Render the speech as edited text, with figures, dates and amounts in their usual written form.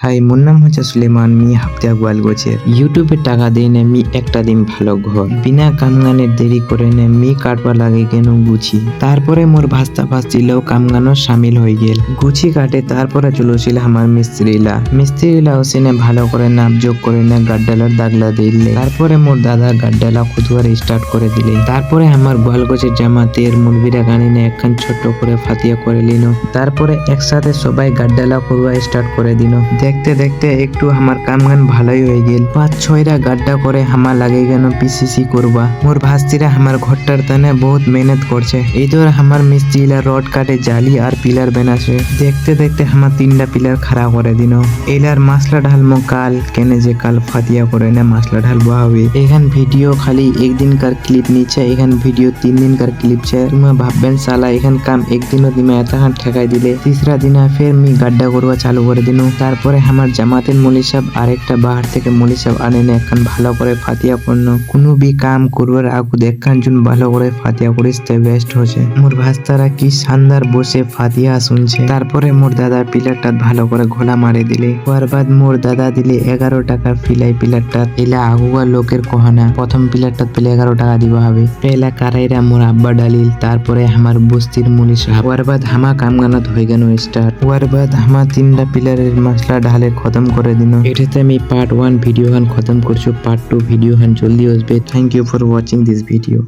High, মোর নাম হচ্ছে Sulaiman. Me হাফতিয়া গোয়াল গোছের ইউটিউবে টাকা দিয়ে নে মি একটা দিন ভালো ঘর বিনা কামগানের দেরি করে নে মি কাটবা লাগে কেন গুছি। তারপরে মোর ভাস্তা ভাস্তিলেও কামগানো সামিল হয়ে গেল। গুছি কাটে তারপরে চলছিল আমার মিস্ত্রিলা ওসেনে ভালো করে নাপ যোগ করে নে গাড্ডালার দাগলা দিলে। তারপরে মোর দাদা গাড্ডালা খুদুয়ার স্টার্ট করে দিলে। তারপরে আমার গোয়াল গোছের জামাতের মুরবিরা গানিনে একখান ছোট্ট করে ফাতিয়া করে লিনো। তারপরে একসাথে সবাই গাড্ডালা করবা স্টার্ট করে দিল। দেখতে দেখতে একটু আমার কামগান ভালোই হয়ে গেল। ৫-৬টা গাড্ডা করে হামা লাগে গেল পিসিসি করবা। মোর ভাস্তিরা আমার ঘরটার তানে বহুত মেহনত করছে। এই ধর আমার মিস্ত্রিলা রড কাটে জালি আর পিলার বেনাছে। দেখতে দেখতে আমার 3টা পিলার খাড়া করে দিল। এলার মাসলা ঢালমো কাল কেনে যে কাল ফাতিয়া করে না মাসলা ঢালবা হবে। এখান ভিডিও খালি একদিনকার ক্লিপ নিচ্ছে, এখান ভিডিও 3 দিনকার ক্লিপ ছে। তুমি ভাববেন সালা এখান কাম একদিনও দিমে এতখান ঠেকাই দিলে। তিসরা দিনা ফের মি গাড্ডা করবা চালু করে দিনু। তারপরে আমার জামাতের মলি সাহেব আরেকটা বাহার থেকে মলি সাহেব আনে একখান ভালো করে ফাতিয়া করল। কোনো বি কাম করবার আগু একখান জুন ভালো করে ফাতিয়া করিস তে বেস্ট হচ্ছে। মোর ভাস্তারা কি শানদার বসে ফাতিয়া শুনছে। তারপরে মোর দাদা পিলারটা ভালো করে ঘোলা মারে দিলে। ওর বাদ মোর দাদা দিলে 11 টাকা ফিলাই পিলারটা। এলা আগুয়া লোকের কহানা প্রথম পিলারটা পেলে 11 টাকা দিবা হবে। পেলা কারাইরা মোর আব্বা ডালিল। তারপরে আমার বস্তির মলি সাহেব। ওর বাদ হামা কামগানত হয়ে গেল স্টার্ট। ওর বাদ হামা 3টা পিলারের মশলা ঢালে খতম করে দিন। এটাতে আমি পার্ট 1 ভিডিও খতম করছি। পার্ট 2 ভিডিও জলদি আসবে। Thank you for watching this video.